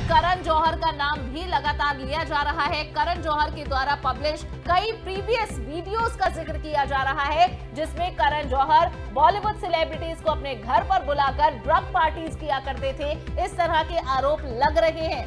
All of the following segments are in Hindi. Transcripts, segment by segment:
करण जौहर का नाम भी लगातार लिया जा रहा है। करण जौहर के द्वारा पब्लिश कई प्रीवियस वीडियोस का जिक्र किया जा रहा है, जिसमें करण जौहर बॉलीवुड सेलिब्रिटीज को अपने घर पर बुलाकर ड्रग पार्टीज किया करते थे। इस तरह के आरोप लग रहे हैं,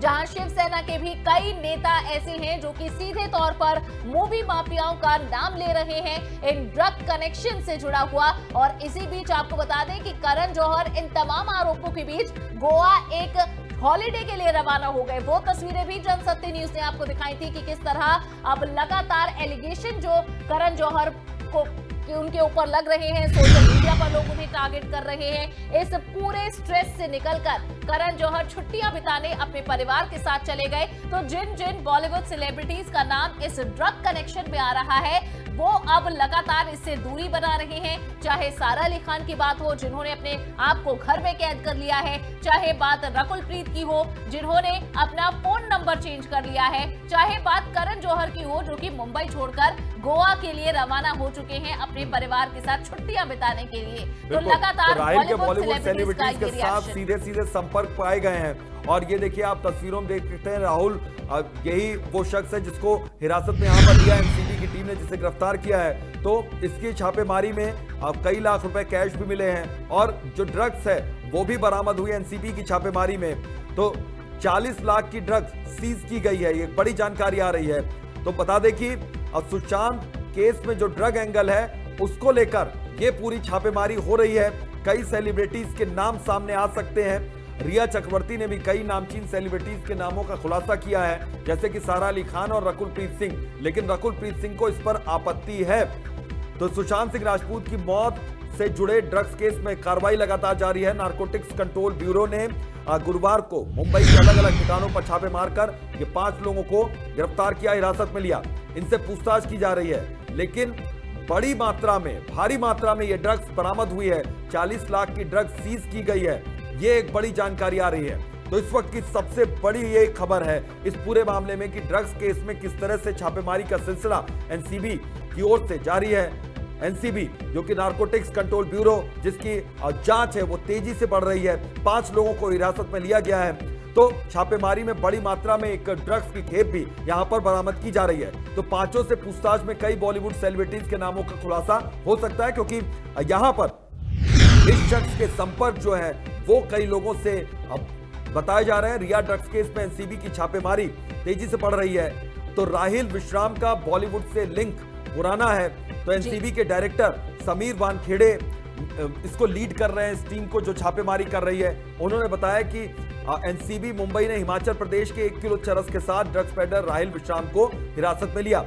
जहां शिवसेना के भी कई नेता ऐसे हैं जो कि सीधे तौर पर मूवी माफियाओं का नाम ले रहे हैं इन ड्रग कनेक्शन से जुड़ा हुआ। और इसी बीच आपको बता दें कि करण जौहर इन तमाम आरोपों के बीच गोवा एक हॉलिडे के लिए रवाना हो गए। वो तस्वीरें भी जनसत्य न्यूज ने आपको दिखाई थी कि किस तरह अब लगातार एलिगेशन जो करण जौहर को उनके ऊपर लग रहे हैं, सोशल मीडिया पर लोग उन्हें टारगेट कर रहे हैं। इस पूरे स्ट्रेस से निकलकर करण जौहर छुट्टियां बिताने अपने परिवार के साथ चले गए। तो जिन जिन बॉलीवुड सेलिब्रिटीज का नाम इस ड्रग कनेक्शन में आ रहा है, वो अब लगातार इससे दूरी बना रहे हैं। चाहे सारा अली खान की बात हो, जिन्होंने अपने आप को घर में कैद कर लिया है, चाहे बात रकुल प्रीत की हो, जिन्होंने अपना फोन नंबर चेंज कर लिया है, चाहे बात करण जौहर की हो, जो कि मुंबई छोड़कर गोवा के लिए रवाना हो चुके हैं अपने परिवार के साथ छुट्टियां बिताने के लिए। तो लगातार बॉलीवुड सेलिब्रिटीज के साथ सीधे सीधे संपर्क पाए गए हैं। और ये देखिए, आप तस्वीरों में देख सकते हैं, राहुल यही वो शख्स है जिसको हिरासत में यहाँ पर लिया एनसीबी की टीम ने, जिसे गिरफ्तार किया है। तो इसकी छापेमारी में कई लाख रुपए कैश भी मिले हैं और जो ड्रग्स है वो भी बरामद हुई एनसीबी की छापेमारी में। तो 40 लाख की ड्रग्स सीज की गई है, ये बड़ी जानकारी आ रही है। तो बता दें कि अब सुशांत केस में जो ड्रग एंगल है उसको लेकर ये पूरी छापेमारी हो रही है। कई सेलिब्रिटीज के नाम सामने आ सकते हैं। रिया चक्रवर्ती ने भी कई नामचीन सेलिब्रिटीज के नामों का खुलासा किया है, जैसे कि सारा अली खान और रकुल प्रीत सिंह। लेकिन रकुल प्रीत सिंह को इस पर आपत्ति है। तो सुशांत सिंह राजपूत की मौत से जुड़े ड्रग्स केस में कार्रवाई लगातार जारी है। नारकोटिक्स कंट्रोल ब्यूरो ने गुरुवार को मुंबई के अलग अलग ठिकानों पर छापे मारकर ये 5 लोगों को गिरफ्तार किया, हिरासत में लिया। इनसे पूछताछ की जा रही है। लेकिन बड़ी मात्रा में, भारी मात्रा में ये ड्रग्स बरामद हुई है। 40 लाख की ड्रग्स सीज की गई है, ये एक बड़ी जानकारी आ रही है। तो इस वक्त की सबसे बड़ी ये खबर है इस पूरे मामले में कि ड्रग्स केस में किस तरह से छापेमारी का सिलसिला एनसीबी की ओर से जारी है। एनसीबी जो कि नारकोटिक्स कंट्रोल ब्यूरो, जिसकी जांच है वो तेजी से बढ़ रही है। 5 लोगों को हिरासत में लिया गया है। तो छापेमारी में बड़ी मात्रा में एक ड्रग्स की खेप भी यहां पर बरामद की जा रही है। तो 5 से पूछताछ में कई बॉलीवुड सेलिब्रिटीज के नामों का खुलासा हो सकता है, क्योंकि यहां पर इस शख्स के संपर्क जो है वो कई लोगों से अब बताए जा रहे हैं। रिया ड्रग्स केस में एनसीबी की छापेमारी तेजी से बढ़ रही है। तो राहिल विश्राम का बॉलीवुड से लिंक पुराना है। तो एनसीबी के डायरेक्टर समीर वानखेड़े इसको लीड कर रहे हैं, इस टीम को जो छापेमारी कर रही है। उन्होंने बताया कि एनसीबी मुंबई ने हिमाचल प्रदेश के 1 किलो चरस के साथ ड्रग्स पेडलर राहिल विश्राम को हिरासत में लिया।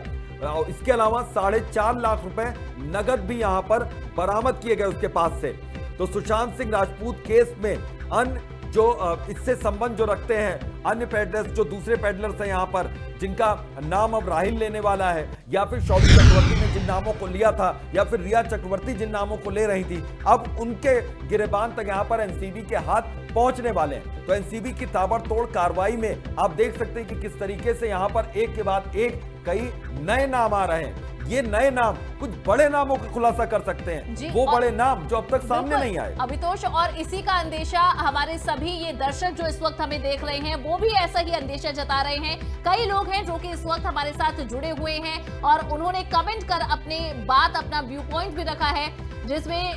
इसके अलावा 4.5 लाख रुपए नगद भी यहां पर बरामद किए गए उसके पास से। तो सुशांत सिंह राजपूत केस में अन्य जो इससे संबंध जो रखते हैं अन्य पेडलर्स, जो दूसरे पेडलर्स हैं यहाँ पर, जिनका नाम अब राहिल लेने वाला है, या फिर शौविक चक्रवर्ती ने जिन नामों को लिया था, या फिर रिया चक्रवर्ती जिन नामों को ले रही थी, अब उनके गिरेबान तक यहाँ पर एनसीबी के हाथ पहुंचने वाले हैं। तो एनसीबी की ताबड़तोड़ कार्रवाई में आप देख सकते हैं कि किस तरीके से यहाँ पर एक के बाद एक कई नए नाम आ रहे हैं। ये नए नाम कुछ बड़े नामों का खुलासा कर सकते हैं, वो बड़े नाम जो अब तक सामने नहीं आए। अभितोष, और इसी का अंदेशा हमारे सभी ये दर्शक जो इस वक्त हमें देख रहे हैं वो भी ऐसा ही अंदेशा जता रहे हैं। कई लोग हैं जो कि इस वक्त हमारे साथ जुड़े हुए हैं और उन्होंने कमेंट कर अपने बात, अपना व्यू पॉइंट भी रखा है, जिसमें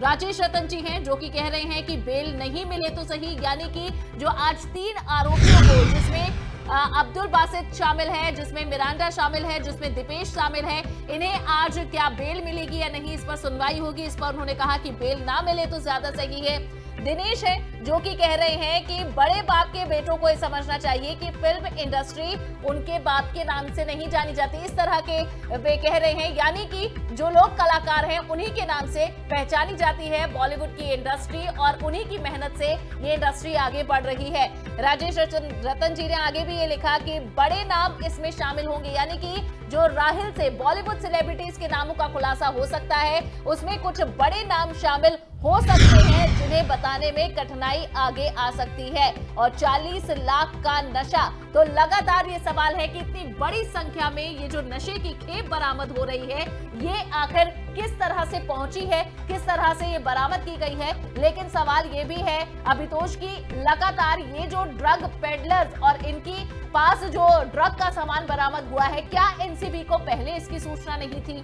राजेश रतन जी हैं जो कि कह रहे हैं कि बेल नहीं मिले तो सही, यानी कि जो आज 3 आरोपियों को, जिसमें अब्दुल बासित शामिल है, जिसमें मिरांडा शामिल है, जिसमें दीपेश शामिल है, इन्हें आज क्या बेल मिलेगी या नहीं, इस पर सुनवाई होगी। इस पर उन्होंने कहा कि बेल ना मिले तो ज्यादा सही है। दिनेश है जो कि कह रहे हैं कि बड़े बाप के बेटों को ये समझना चाहिए कि फिल्म इंडस्ट्री उनके बाप के नाम से नहीं जानी जाती। इस तरह के वे कह रहे हैं, यानी कि जो लोग कलाकार हैं उन्हीं के नाम से पहचानी जाती है बॉलीवुड की इंडस्ट्री और उन्हीं की मेहनत से ये इंडस्ट्री आगे बढ़ रही है। राजेश रतन जी ने आगे भी ये लिखा कि बड़े नाम इसमें शामिल होंगे, यानी कि जो राहिल से बॉलीवुड सेलिब्रिटीज के नामों का खुलासा हो सकता है उसमें कुछ बड़े नाम शामिल हो सकते हैं जिन्हें बताने में कठिनाई सच्चाई आगे आ सकती है। और 40 लाख का नशा, तो लगातार ये सवाल है कि इतनी बड़ी संख्या में ये जो नशे की खेप बरामद हो रही है, ये आखिर किस तरह से पहुंची है, किस तरह से ये बरामद की गई है। लेकिन सवाल ये भी है अभितोष की, लगातार ये जो ड्रग पेडलर्स और इनकी पास जो ड्रग का सामान बरामद हुआ है, क्या एनसीबी को पहले इसकी सूचना नहीं थी?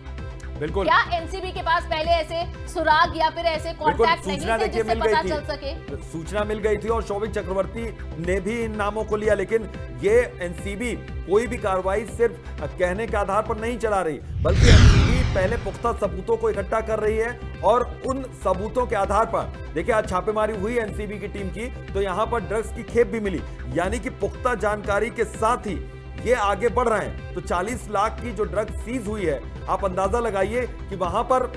बिल्कुल, क्या एनसीबी के पास पहले ऐसे सुराग या फिर ऐसे कॉन्टैक्ट नहीं थे जिससे पता चल सके? सूचना मिल गई थी और शौविक चक्रवर्ती ने भी इन नामों को लिया, लेकिन ये एनसीबी कोई भी कार्रवाई सिर्फ कहने के आधार पर नहीं चला रही, बल्कि एनसीबी पहले पुख्ता सबूतों को इकट्ठा कर रही है और उन सबूतों के आधार पर देखिए आज छापेमारी हुई एनसीबी की टीम की, तो यहां पर ड्रग्स की खेप भी मिली, यानी कि पुख्ता जानकारी के साथ ही ये आगे बढ़ रहे हैं। तो 40 लाख की जो ड्रग सीज हुई है, आप अंदाजा लगाइए कि वहां पर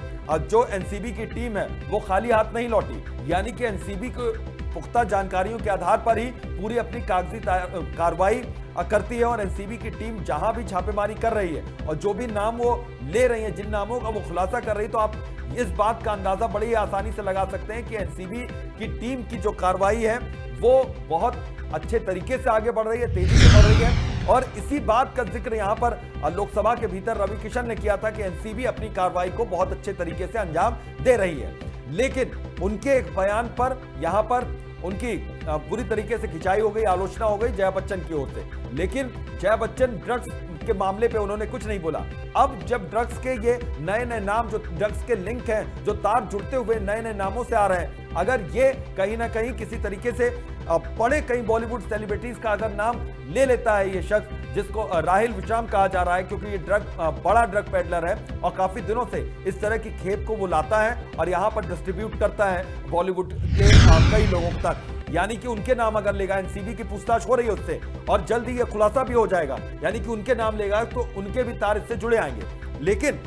जो एनसीबी की टीम है वो खाली हाथ नहीं लौटी, यानी कि एनसीबी को पुख्ता जानकारियों के आधार पर ही पूरी अपनी कागजी कार्रवाई करती है। और एनसीबी की टीम जहां भी छापेमारी कर रही है और जो भी नाम वो ले रही है, जिन नामों का वो खुलासा कर रही है, तो आप इस बात का अंदाजा बड़ी आसानी से लगा सकते हैं कि एनसीबी की टीम की जो कार्रवाई है वो बहुत अच्छे तरीके से आगे बढ़ रही है, तेजी से बढ़ रही है। और इसी बात का जिक्र यहां पर लोकसभा के भीतर रवि किशन ने किया था कि एनसीबी अपनी कार्रवाई को बहुत अच्छे तरीके से अंजाम दे रही है, लेकिन उनके एक बयान पर यहां पर उनकी बुरी तरीके से खिंचाई हो गई, आलोचना हो गई जया बच्चन की ओर से। लेकिन जया बच्चन ड्रग्स के मामले पे उन्होंने कुछ नहीं बोला। अब जब ड्रग्स के ये नए नए नाम, जो ड्रग्स के लिंक हैं, जो तार जुड़ते हुए नए नए नामों से आ रहे हैं, अगर ये कहीं ना कहीं किसी तरीके से बड़े कई बॉलीवुड सेलिब्रिटीज का अगर नाम ले लेता है ये शख्स, जिसको राहिल विश्राम कहा जा रहा है, क्योंकि ये बड़ा ड्रग पेडलर है और काफी दिनों से इस तरह की खेप को वो लाता है और यहाँ पर डिस्ट्रीब्यूट करता है बॉलीवुड के कई लोगों तक, यानी कि उनके नाम अगर लेगा, एनसीबी की पूछताछ हो रही है उससे और जल्द ही ये खुलासा भी हो जाएगा, यानी कि उनके नाम लेगा तो उनके भी तार इससे जुड़े आएंगे। लेकिन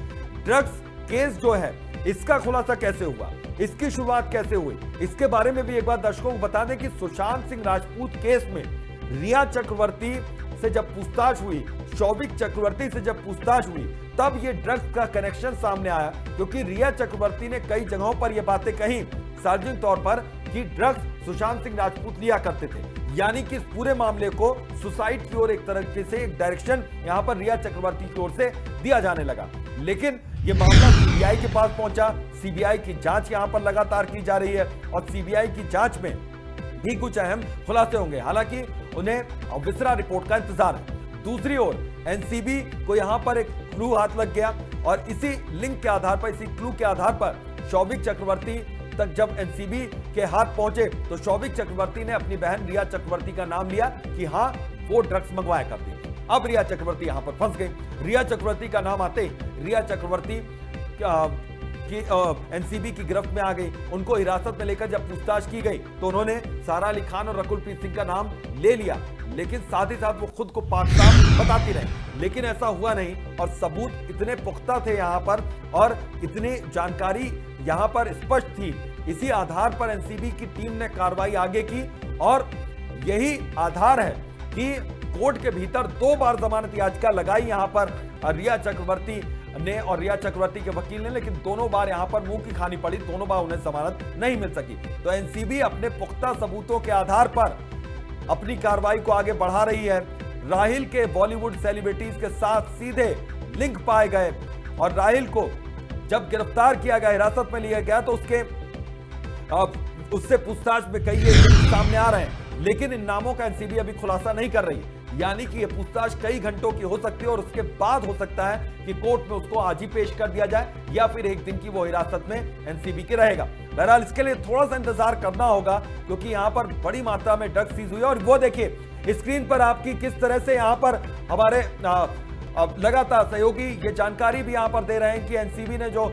ड्रग्स केस जो है इसका खुलासा कैसे हुआ, इसकी शुरुआत कैसे हुई, इसके बारे में भी एक बार दर्शकों को बता दें कि सुशांत सिंह राजपूत केस में रिया चक्रवर्ती से जब पूछताछ हुई, शौविक चक्रवर्ती से जब पूछताछ हुई, तब ये ड्रग्स का कनेक्शन सामने आया, क्योंकि रिया चक्रवर्ती ने कई जगहों पर यह बातें कही सार्वजनिक तौर पर कि ड्रग्स सुशांत सिंह राजपूत लिया करते थे, यानी कि इस पूरे मामले को सुसाइड की ओर एक तरीके से एक डायरेक्शन यहां पर रिया चक्रवर्ती की ओर से दिया जाने लगा। लेकिन यह मामला सीबीआई के पास पहुंचा, सीबीआई की जांच यहां पर लगातार की जा रही है और सीबीआई की जांच में भी कुछ अहम खुलासे होंगे, हालांकि उन्हें विसरा रिपोर्ट का इंतजार है। दूसरी ओर एनसीबी को यहां पर एक क्लू हाथ लग गया और इसी लिंक के आधार पर, इसी क्लू के आधार पर शौविक चक्रवर्ती तक जब एनसीबी के हाथ पहुंचे तो शौविक चक्रवर्ती ने अपनी बहन रिया चक्रवर्ती का नाम लिया कि हां वो ड्रग्स मंगवाया करती थी। अब रिया चक्रवर्ती यहां पर फंस गई। रिया चक्रवर्ती का नाम आते रिया चक्रवर्ती एनसीबी की गिरफ्त में आ गई। उनको हिरासत में लेकर जब पूछताछ की गई तो उन्होंने सारा अली खान और रकुलप्रीत सिंह का नाम ले लिया, लेकिन साथ ही साथ वो खुद को पाक साफ बताती रही, लेकिन ऐसा हुआ नहीं और सबूत इतने पुख्ता थे यहाँ पर और इतनी जानकारी यहाँ पर स्पष्ट थी। इसी आधार पर एनसीबी की टीम ने कार्रवाई आगे की और यही आधार है कि कोर्ट के भीतर 2 बार जमानत याचिका लगाई यहाँ पर रिया चक्रवर्ती ने और रिया चक्रवर्ती के वकील ने, लेकिन दोनों बार यहां पर मुंह की खानी पड़ी, दोनों बार उन्हें जमानत नहीं मिल सकी। तो एनसीबी अपने पुख्ता सबूतों के आधार पर अपनी कार्रवाई को आगे बढ़ा रही है। राहिल के बॉलीवुड सेलिब्रिटीज के साथ सीधे लिंक पाए गए और राहिल को जब गिरफ्तार किया गया, हिरासत में लिया गया, तो उससे पूछताछ में कई लिंक सामने आ रहे हैं, लेकिन इन नामों का एनसीबी अभी खुलासा नहीं कर रही, यानी कि यह पूछताछ कई घंटों की हो सकती है और उसके बाद हो सकता है कि कोर्ट में उसको आज ही पेश कर दिया जाए या फिर एक दिन की वो हिरासत में एनसीबी के रहेगा। बहरहाल इसके लिए थोड़ा सा इंतजार करना होगा, क्योंकि यहाँ पर बड़ी मात्रा में ड्रग्स सीज हुई और वो देखिए स्क्रीन पर आपकी किस तरह से यहाँ पर हमारे लगातार सहयोगी ये जानकारी भी यहाँ पर दे रहे हैं कि एनसीबी ने जो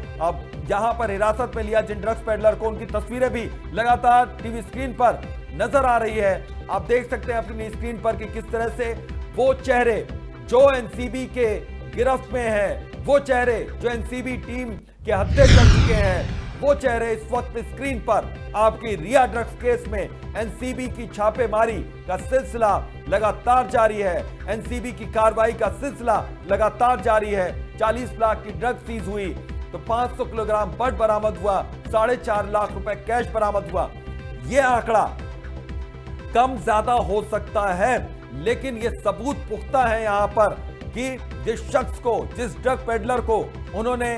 यहाँ पर हिरासत में लिया जिन ड्रग्स पेडलर को, उनकी तस्वीरें भी लगातार टीवी स्क्रीन पर नजर आ रही है। आप देख सकते हैं अपनी स्क्रीन पर कि किस तरह से वो चेहरे जो एनसीबी के गिरफ्त में है, वो चेहरे जो एनसीबी टीम के हत्थे कर चुके हैं, वो चेहरे इस वक्त स्क्रीन पर आपकी रिया ड्रग्स केस में एनसीबी की छापेमारी का सिलसिला लगातार जारी है। एनसीबी की कार्रवाई का सिलसिला लगातार जारी है। 40 लाख की ड्रग्स सीज हुई तो 500 किलोग्राम बड बरामद हुआ, 4.5 लाख रुपए कैश बरामद हुआ। यह आंकड़ा कम ज्यादा हो सकता है, लेकिन यह सबूत पुख्ता है यहां पर कि जिस शख्स को, जिस ड्रग पेडलर को उन्होंने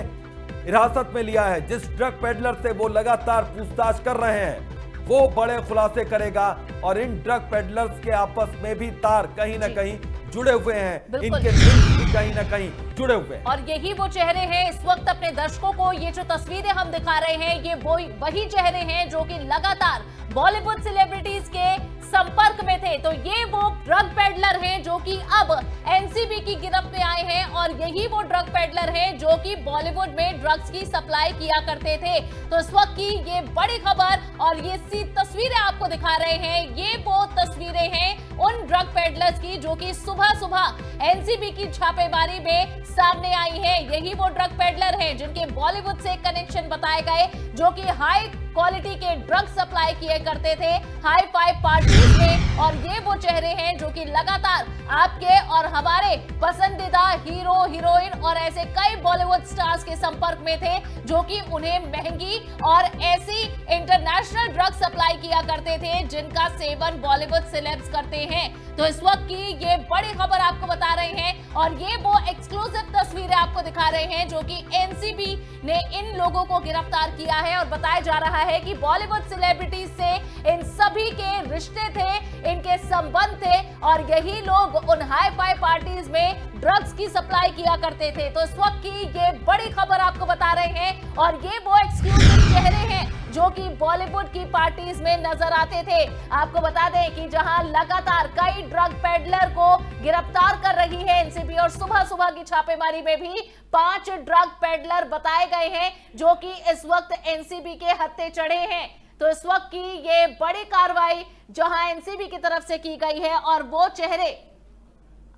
हिरासत में लिया है, जिस ड्रग पेडलर से वो लगातार पूछताछ कर रहे हैं, वो बड़े खुलासे करेगा। और इन ड्रग पेडलर्स के आपस में भी तार कहीं ना कहीं जुड़े हुए हैं, इनके लिंक भी कहीं ना कहीं जुड़े हुए हैं। और यही वो चेहरे हैं इस वक्त अपने दर्शकों को ये जो तस्वीरें हम दिखा रहे हैं, ये वही चेहरे हैं जो कि लगातार बॉलीवुड सेलिब्रिटीज के संपर्क में थे। तो ये वो ड्रग पेडलर हैं जो कि अब एनसीबी की गिरफ्त में आए हैं, और यही वो ड्रग पेडलर हैं जो कि बॉलीवुड में ड्रग्स की सप्लाई किया करते थे। तो इस वक्त की ये बड़ी खबर और ये तस्वीरें आपको दिखा रहे हैं, ये वो तस्वीरें हैं उन ड्रग पेडलर्स की जो कि सुबह सुबह एनसीबी की छापेमारी में सामने आई है। यही वो ड्रग पेडलर हैं जिनके बॉलीवुड से कनेक्शन बताए गए, जो कि हाई क्वालिटी के ड्रग सप्लाई किए करते थे हाई फाई पार्टीज में। और ये वो चेहरे हैं जो कि लगातार आपके और हमारे पसंदीदा हीरो, हीरोइन और ऐसे कई बॉलीवुड स्टार्स के संपर्क में थे, जो कि उन्हें महंगी और ऐसी इंटरनेशनल ड्रग सप्लाई किया करते थे जिनका सेवन बॉलीवुड सेलेब्स करते हैं। तो इस वक्त की ये बड़ी खबर आपको बता रहे हैं, और ये वो एक्सक्लूसिव तस्वीरें आपको दिखा रहे हैं जो कि एनसीबी ने इन लोगों को गिरफ्तार किया है। और बताया जा रहा है कि बॉलीवुड सेलिब्रिटीज से इन सभी के रिश्ते थे, इनके संबंध थे, और यही लोग उन हाई फाई पार्टीज में ड्रग्स की सप्लाई किया करते थे। तो इस वक्त की ये बड़ी खबर आपको बता रहे हैं, और ये वो एक्सक्लूसिव चेहरे हैं जो कि बॉलीवुड की पार्टीज में नजर आते थे। आपको बता दें कि जहां लगातार कई ड्रग पेडलर को गिरफ्तार कर रही है एनसीबी, और सुबह सुबह की छापेमारी में भी 5 ड्रग पेडलर बताए गए हैं जो कि इस वक्त एनसीबी के हत्थे चढ़े हैं। तो इस वक्त की ये बड़ी कार्रवाई जहां एनसीबी की तरफ से की गई है, और वो चेहरे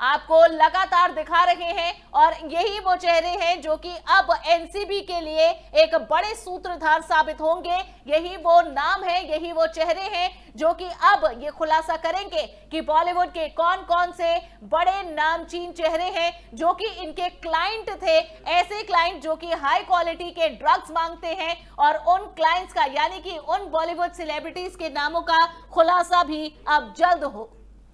आपको लगातार दिखा रहे हैं, और यही वो चेहरे हैं जो कि अब एनसीबी के लिए एक बड़े सूत्रधार साबित होंगे। यही वो नाम है, यही वो चेहरे हैं जो कि अब ये खुलासा करेंगे कि बॉलीवुड के कौन कौन से बड़े नामचीन चेहरे हैं जो कि इनके क्लाइंट थे, ऐसे क्लाइंट जो कि हाई क्वालिटी के ड्रग्स मांगते हैं। और उन क्लाइंट्स का, यानी कि उन बॉलीवुड सेलिब्रिटीज के नामों का खुलासा भी अब जल्द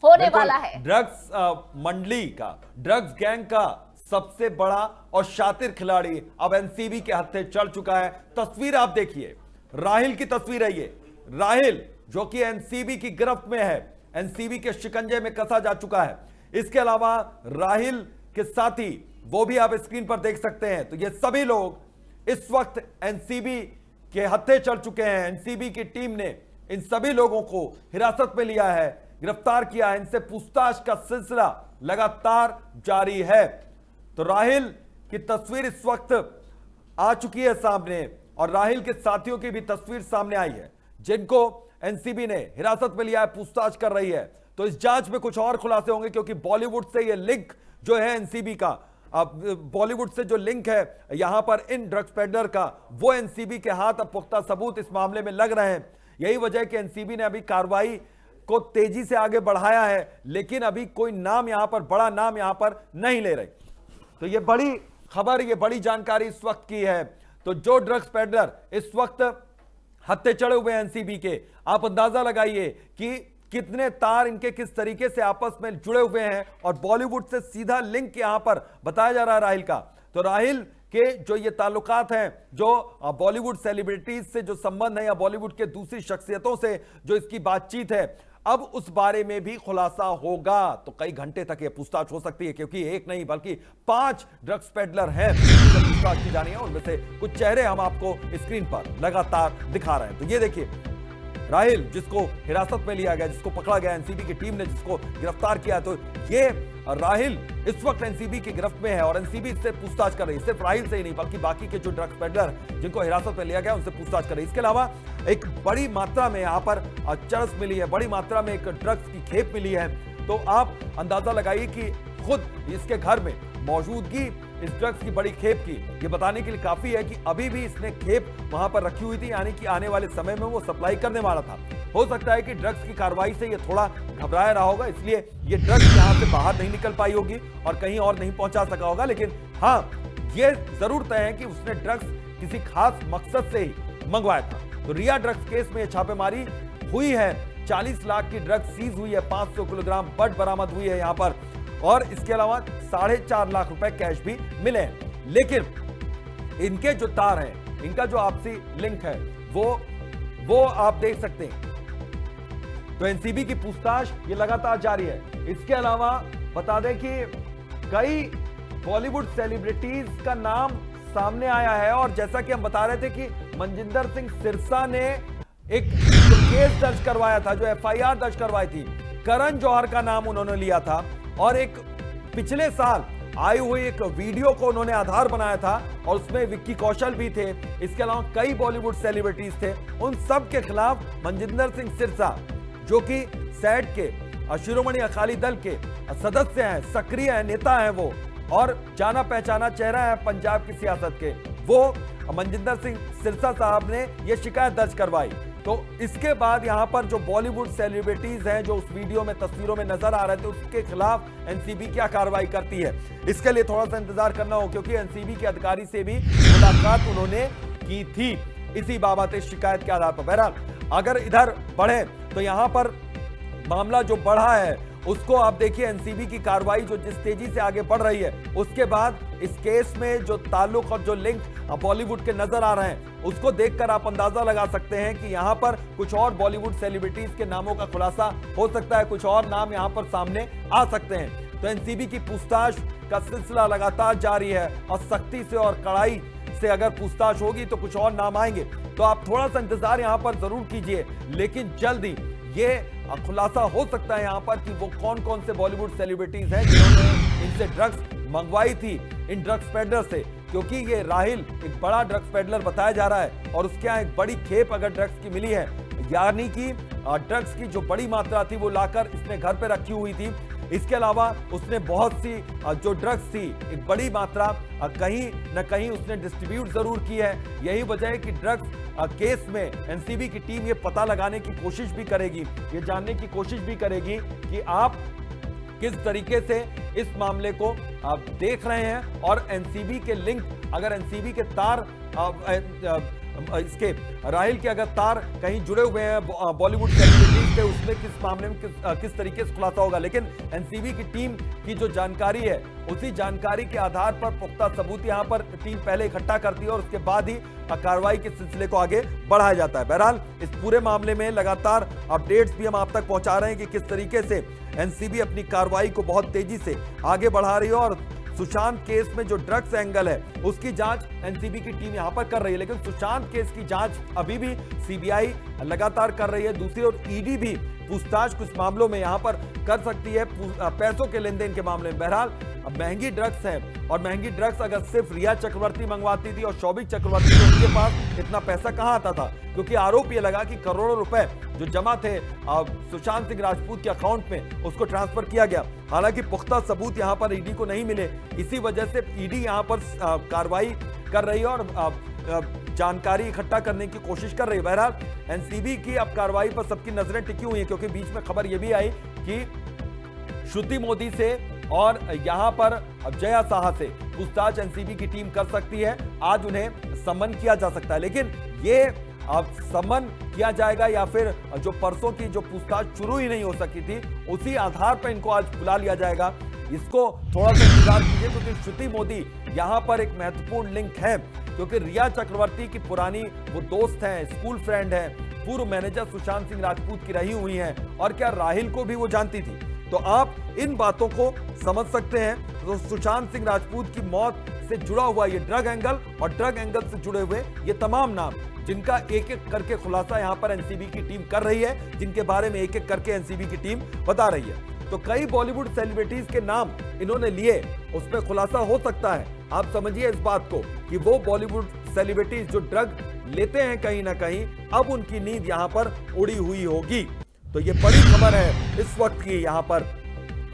होने वाला है। ड्रग्स मंडली का, ड्रग्स गैंग का सबसे बड़ा और शातिर खिलाड़ी अब एनसीबी के हत्थे चढ़ चुका है। तस्वीर आप देखिए, राहिल की तस्वीर है ये। राहिल जो कि एनसीबी की गिरफ्त में है, एनसीबी के शिकंजे में कसा जा चुका है। इसके अलावा राहिल के साथी वो भी आप स्क्रीन पर देख सकते हैं। तो ये सभी लोग इस वक्त एनसीबी के हत्थे चढ़ चुके हैं। एनसीबी की टीम ने इन सभी लोगों को हिरासत में लिया है, गिरफ्तार किया है। इनसे पूछताछ का सिलसिला लगातार जारी है। तो राहिल की तस्वीर इस वक्त आ चुकी है सामने, और राहिल के साथियों की भी तस्वीर सामने आई है जिनको एनसीबी ने हिरासत में लिया है, पूछताछ कर रही है। तो इस जांच में कुछ और खुलासे होंगे, क्योंकि बॉलीवुड से यह लिंक जो है एनसीबी का, अब बॉलीवुड से जो लिंक है यहां पर इन ड्रग्स पेडलर का, वो एनसीबी के हाथ अब पुख्ता सबूत इस मामले में लग रहे हैं। यही वजह है कि एनसीबी ने अभी कार्रवाई को तेजी से आगे बढ़ाया है, लेकिन अभी कोई नाम यहां पर, बड़ा नाम यहां पर नहीं ले रही। तो ये बड़ी खबर, ये बड़ी जानकारी इस वक्त की है। तो जो ड्रग्स पेडलर इस वक्त हत्थे चढ़े हुए हैं एनसीबी के, आप अंदाजा लगाइए कि कितने तार इनके किस तरीके से आपस में जुड़े हुए हैं, और बॉलीवुड से सीधा लिंक यहां पर बताया जा रहा है राहिल का। तो राहिल के जो ये ताल्लुकात हैं, जो बॉलीवुड सेलिब्रिटीज से जो संबंध है, या बॉलीवुड के दूसरी शख्सियतों से जो इसकी बातचीत है, अब उस बारे में भी खुलासा होगा। तो कई घंटे तक ये पूछताछ हो सकती है, क्योंकि एक नहीं बल्कि 5 ड्रग्स पेडलर हैं पूछताछ की जानी है। उनमें से कुछ चेहरे हम आपको स्क्रीन पर लगातार दिखा रहे हैं। तो ये देखिए, राहिल जिसको हिरासत में लिया गया, जिसको पकड़ा गया, एनसीबी की टीम ने जिसको गिरफ्तार किया, तो ये राहिल इस वक्त एनसीबी की गिरफ्त में है, और एनसीबी इससे पूछताछ कर रही है। सिर्फ राहिल से ही नहीं बल्कि बाकी के जो ड्रग्स पेडलर जिनको हिरासत में लिया गया उनसे पूछताछ कर रही है। इसके अलावा एक बड़ी मात्रा में यहाँ पर चरस मिली है, बड़ी मात्रा में एक ड्रग्स की खेप मिली है। तो आप अंदाजा लगाइए कि खुद इसके घर में मौजूदगी इस ड्रग्स की बड़ी खेप की, ये बताने के लिए काफी है कि अभी भी इसने खेप वहां पर रखी हुई थी, यानी कि आने वाले समय में वो सप्लाई करने वाला था। हो सकता है कि ड्रग्स की कार्रवाई से ये थोड़ा घबराया रहा होगा, इसलिए ये ड्रग्स यहां से बाहर नहीं निकल पाई होगी और कहीं और नहीं पहुंचा सका होगा। लेकिन हाँ, ये जरूर तय है कि उसने ड्रग्स किसी खास मकसद से ही मंगवाया था। तो रिया ड्रग्स केस में छापेमारी हुई है। 40 लाख की ड्रग्स सीज हुई है, 500 किलोग्राम बड बरामद हुई है यहां पर, और इसके अलावा 4.5 लाख रुपए कैश भी मिले हैं। लेकिन इनके जो तार हैं, इनका जो आपसी लिंक है, वो आप देख सकते हैं। तो एनसीबी की पूछताछ ये लगातार जारी है। इसके अलावा बता दें कि कई बॉलीवुड सेलिब्रिटीज का नाम सामने आया है, और जैसा कि हम बता रहे थे कि मनजिंदर सिंह सिरसा ने एक केस दर्ज करवाया था, जो एफआईआर दर्ज करवाई थी, करण जौहर का नाम उन्होंने लिया था, और एक पिछले साल आई हुई एक वीडियो को उन्होंने आधार बनाया था, और उसमें विक्की कौशल भी थे। इसके अलावा कई बॉलीवुड सेलिब्रिटीज थे। उन सब के खिलाफ मनजिंदर सिंह सिरसा, जो कि सैड के शिरोमणि अकाली दल के सदस्य हैं, सक्रिय हैं, नेता हैं वो, और जाना पहचाना चेहरा है पंजाब की सियासत के, वो मनजिंदर सिंह सिरसा साहब ने यह शिकायत दर्ज करवाई। तो इसके बाद यहां पर जो बॉलीवुड सेलिब्रिटीज हैं, जो उस वीडियो में तस्वीरों में नजर आ रहे थे, उसके खिलाफ एनसीबी क्या कार्रवाई करती है, इसके लिए थोड़ा सा इंतजार करना हो, क्योंकि एनसीबी के अधिकारी से भी मुलाकात उन्होंने की थी इसी बाबत, इस शिकायत के आधार पर। बहरहाल अगर इधर बढ़े तो यहां पर मामला जो बढ़ा है उसको आप देखिए, एनसीबी की कार्रवाई जो जिस तेजी से आगे बढ़ रही है, उसके बाद इस केस में जो ताल्लुक और जो लिंक बॉलीवुड के नजर आ रहे हैं, उसको देखकर आप अंदाजा लगा सकते हैं कि यहां पर कुछ और बॉलीवुड सेलिब्रिटीज के नामों का खुलासा हो सकता है, कुछ और नाम यहां पर सामने आ सकते हैं। तो एनसीबी की पूछताछ का सिलसिला लगातार जारी है, और सख्ती से और कड़ाई से अगर पूछताछ होगी तो कुछ और नाम आएंगे। तो आप थोड़ा सा इंतजार यहां पर जरूर कीजिए, लेकिन जल्दी ये खुलासा हो सकता है यहां पर कि वो कौन कौन से बॉलीवुड सेलिब्रिटीज हैं जिन्होंने इनसे ड्रग्स मंगवाई थी, इन ड्रग्स पेडलर से, क्योंकि ये राहिल एक बड़ा ड्रग्स पेडलर बताया जा रहा है, और उसके यहाँ एक बड़ी खेप अगर ड्रग्स की मिली है, यानी कि ड्रग्स की जो बड़ी मात्रा थी वो लाकर इसने घर पे रखी हुई थी। इसके अलावा उसने बहुत सी जो ड्रग्स थी, एक बड़ी मात्रा कहीं न कहीं उसने डिस्ट्रीब्यूट जरूर की है। यही वजह है कि ड्रग्स केस में एनसीबी की टीम ये पता लगाने की कोशिश भी करेगी, ये जानने की कोशिश भी करेगी कि आप किस तरीके से इस मामले को आप देख रहे हैं, और एनसीबी के लिंक, अगर एनसीबी के तार इसके राहिल के अगर तार कहीं जुड़े हुए हैं बॉलीवुड सेलिब्रिटीज से, उसमें किस मामले में किस तरीके से खुलासा होगा। लेकिन एनसीबी की टीम की जो जानकारी है, उसी जानकारी के आधार पर पुख्ता सबूत यहां पर टीम पहले इकट्ठा करती है, और उसके बाद ही कार्रवाई के सिलसिले को आगे बढ़ाया जाता है। बहरहाल इस पूरे मामले में लगातार अपडेट्स भी हम आप तक पहुंचा रहे हैं कि किस तरीके से एनसीबी अपनी कार्रवाई को बहुत तेजी से आगे बढ़ा रही है, और सुशांत केस में जो ड्रग्स एंगल है उसकी जांच एनसीबी की टीम यहां पर कर रही है। लेकिन सुशांत केस की जांच अभी भी सीबीआई लगातार कर रही है। दूसरी ओर ईडी भी पूछताछ कुछ मामलों में यहां पर कर सकती है, पैसों के लेन देन के मामले में। बहरहाल अब महंगी ड्रग्स है, और महंगी ड्रग्स अगर सिर्फ रिया चक्रवर्ती मंगवाती थी और शौविक चक्रवर्ती, तो उनके पास इतना पैसा कहां आता था, क्योंकि आरोप यह लगा कि करोड़ों रुपए जो जमा थे सुशांत सिंह राजपूत के अकाउंट में, उसको ट्रांसफर किया गया। हालांकि पुख्ता सबूत यहां पर ईडी को नहीं मिले, इसी वजह से ईडी यहां पर कार्रवाई कर रही है और जानकारी इकट्ठा करने की कोशिश कर रही है। बहरहाल एनसीबी की अब कार्रवाई पर सबकी नजरें टिकी हुई हैं, क्योंकि बीच में खबर यह भी आई कि श्रुति मोदी से और यहां पर जया साहा से पूछताछ एनसीबी की टीम कर सकती है। आज उन्हें समन किया जा सकता है, लेकिन ये अब समन किया जाएगा या फिर जो परसों की जो पूछताछ शुरू ही नहीं हो सकी थी, उसी आधार पर इनको आज बुला लिया जाएगा, इसको थोड़ा सा इंतजार कीजिए। क्योंकि श्रुति मोदी यहां पर एक महत्वपूर्ण लिंक है, क्योंकि रिया चक्रवर्ती की पुरानी वो दोस्त हैं, स्कूल फ्रेंड हैं, पूर्व मैनेजर सुशांत सिंह राजपूत की रही हुई हैं, और क्या राहिल को भी वो जानती थी। तो आप इन बातों को समझ सकते हैं। तो सुशांत सिंह राजपूत की मौत से जुड़ा हुआ ये ड्रग एंगल, और ड्रग एंगल से जुड़े हुए ये तमाम नाम, जिनका एक एक करके खुलासा यहां पर एनसीबी की टीम कर रही है, जिनके बारे में एक एक करके एनसीबी की टीम बता रही है। तो कई बॉलीवुड सेलिब्रिटीज के नाम इन्होंने लिए, उसमें खुलासा हो सकता है। आप समझिए इस बात को कि वो बॉलीवुड सेलिब्रिटीज जो ड्रग लेते हैं कहीं ना कहीं, अब उनकी नींद यहां पर उड़ी हुई होगी। तो ये बड़ी खबर है इस वक्त की। यहां पर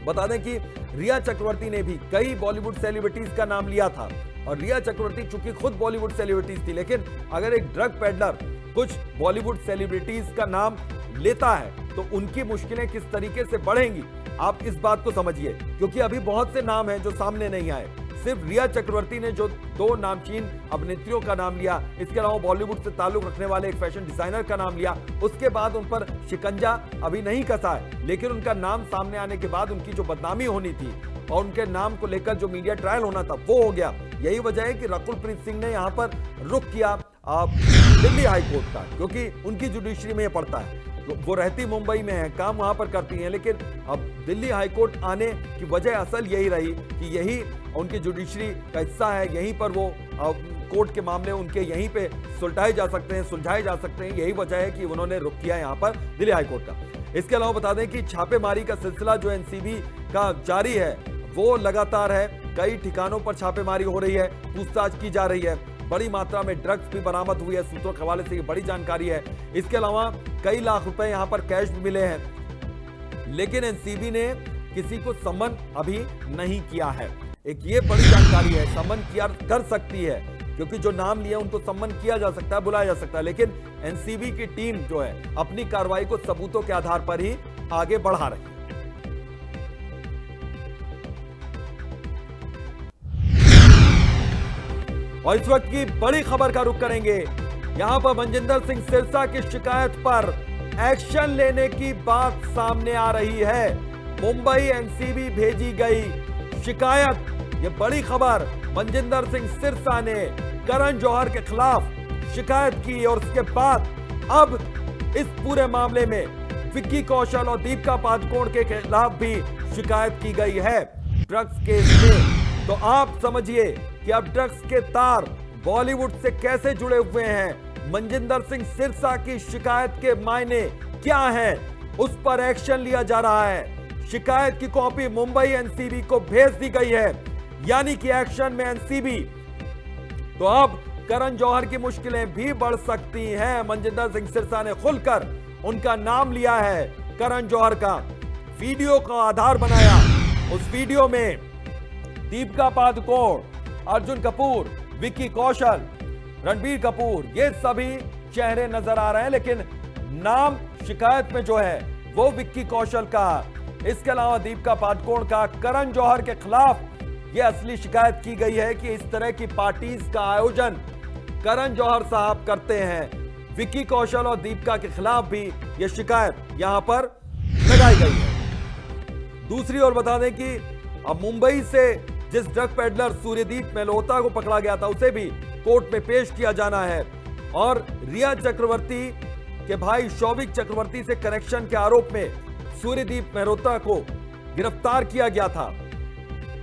बता दें कि रिया चक्रवर्ती ने भी कई बॉलीवुड सेलिब्रिटीज का नाम लिया था, और रिया चक्रवर्ती चूंकि खुद बॉलीवुड सेलिब्रिटीज थी, लेकिन अगर एक ड्रग पेडलर कुछ बॉलीवुड सेलिब्रिटीज का नाम लेता है तो उनकी मुश्किलें किस तरीके से बढ़ेंगी, आप इस बात को समझिए। क्योंकि अभी बहुत से नाम हैं जो सामने नहीं आए। सिर्फ रिया चक्रवर्ती ने जो 2 नामचीन अभिनेत्रियों का नाम लिया, इसके अलावा बॉलीवुड से ताल्लुक रखने वाले एक फैशन डिजाइनर का नाम लिया, उसके बाद उन पर शिकंजा अभी नहीं कसा है, लेकिन उनका नाम सामने आने के बाद उनकी जो बदनामी होनी थी और उनके नाम को लेकर जो मीडिया ट्रायल होना था वो हो गया। यही वजह है कि रकुल प्रीत सिंह ने यहां पर रुख किया दिल्ली हाईकोर्ट का, क्योंकि उनकी जुडिशरी में पड़ता है। वो रहती मुंबई में है, काम वहां पर करती हैं, लेकिन अब दिल्ली हाईकोर्ट आने की वजह असल यही रही कि यही उनकी जुडिशरी का हिस्सा है, यहीं पर वो कोर्ट के मामले उनके यहीं पे सुलझाए जा सकते हैं। यही वजह है कि उन्होंने रुख किया यहां पर दिल्ली हाईकोर्ट का। इसके अलावा बता दें कि छापेमारी का सिलसिला जो एनसीबी का जारी है वो लगातार है। कई ठिकानों पर छापेमारी हो रही है, पूछताछ की जा रही है, बड़ी मात्रा में ड्रग्स भी बरामद हुई है। सूत्रों के हवाले से ये बड़ी जानकारी है। इसके अलावा कई लाख रुपए यहां पर कैश भी मिले हैं, लेकिन एनसीबी ने किसी को सम्मन अभी नहीं किया है। एक ये बड़ी जानकारी है, सम्मन किया कर सकती है, क्योंकि जो नाम लिए उनको सम्मन किया जा सकता है, बुलाया जा सकता है, लेकिन एनसीबी की टीम जो है अपनी कार्रवाई को सबूतों के आधार पर ही आगे बढ़ा रही है। और इस वक्त की बड़ी खबर का रुख करेंगे। यहां पर मनजिंदर सिंह सिरसा की शिकायत पर एक्शन लेने की बात सामने आ रही है। मुंबई एनसीबी भेजी गई शिकायत, ये बड़ी खबर। मनजिंदर सिंह सिरसा ने करण जौहर के खिलाफ शिकायत की और उसके बाद अब इस पूरे मामले में विक्की कौशल और दीपिका पादुकोण के खिलाफ भी शिकायत की गई है ड्रग्स केस में। तो आप समझिए कि अब ड्रग्स के तार बॉलीवुड से कैसे जुड़े हुए हैं। मनजिंदर सिंह सिरसा की शिकायत के मायने क्या हैं, उस पर एक्शन लिया जा रहा है। शिकायत की कॉपी मुंबई एनसीबी को भेज दी गई है, यानी कि एक्शन में एनसीबी। तो अब करण जौहर की मुश्किलें भी बढ़ सकती हैं। मनजिंदर सिंह सिरसा ने खुलकर उनका नाम लिया है, करण जौहर का वीडियो का आधार बनाया। उस वीडियो में दीपिका पादुकोण, अर्जुन कपूर, विक्की कौशल, रणबीर कपूर, ये सभी चेहरे नजर आ रहे हैं, लेकिन नाम शिकायत में जो है वो विक्की कौशल का, इसके अलावा दीपिका पादुकोण का। करण जौहर के खिलाफ ये असली शिकायत की गई है कि इस तरह की पार्टीज का आयोजन करण जौहर साहब करते हैं। विक्की कौशल और दीपिका के खिलाफ भी ये शिकायत यहां पर लगाई गई है। दूसरी ओर बता दें कि अब मुंबई से जिस ड्रग पेडलर सूर्यदीप मेहता को पकड़ा गया था उसे भी कोर्ट में पेश किया जाना है। और रिया चक्रवर्ती के भाई शौविक चक्रवर्ती से कनेक्शन के आरोप में सूर्यदीप मेहता को गिरफ्तार किया गया था।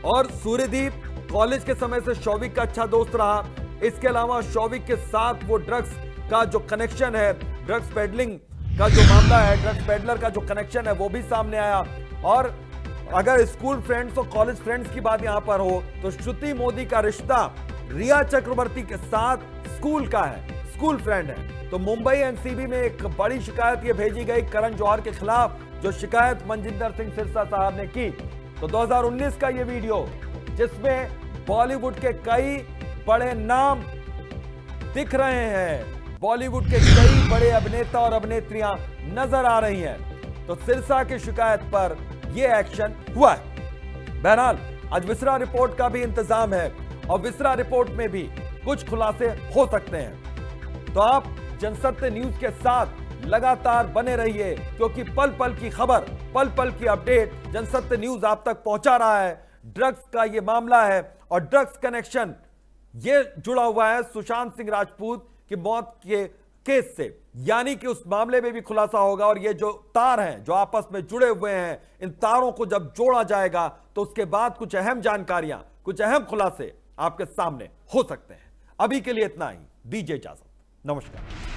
और सूर्यदीप कॉलेज के समय से शौविक का अच्छा दोस्त रहा। इसके अलावा शौविक के साथ वो ड्रग्स का जो कनेक्शन है, ड्रग्स पेडलिंग का जो मामला है, ड्रग्स पेडलर का जो कनेक्शन है वो भी सामने आया। और अगर स्कूल फ्रेंड्स और कॉलेज फ्रेंड्स की बात यहां पर हो तो श्रुति मोदी का रिश्ता रिया चक्रवर्ती के साथ स्कूल का है, स्कूल फ्रेंड है। तो मुंबई एनसीबी में एक बड़ी शिकायत ये भेजी गई करण जौहर के खिलाफ, जो शिकायत मनजिंदर सिंह सिरसा साहब ने की। तो 2019 का ये वीडियो जिसमें बॉलीवुड के कई बड़े नाम दिख रहे हैं, बॉलीवुड के कई बड़े अभिनेता और अभिनेत्रियां नजर आ रही हैं। तो सिरसा की शिकायत पर यह एक्शन हुआ है। बहरहाल आज विसरा रिपोर्ट का भी इंतजाम है और विसरा रिपोर्ट में भी कुछ खुलासे हो सकते हैं। तो आप जनसत्य न्यूज के साथ लगातार बने रहिए, क्योंकि पल पल की खबर, पल पल की अपडेट जनसत्य न्यूज आप तक पहुंचा रहा है। ड्रग्स का ये मामला है और ड्रग्स कनेक्शन ये जुड़ा हुआ है सुशांत सिंह राजपूत की मौत के केस से, यानी कि उस मामले में भी खुलासा होगा। और ये जो तार हैं जो आपस में जुड़े हुए हैं, इन तारों को जब जोड़ा जाएगा तो उसके बाद कुछ अहम जानकारियां, कुछ अहम खुलासे आपके सामने हो सकते हैं। अभी के लिए इतना ही, दीजिए इजाजत, नमस्कार।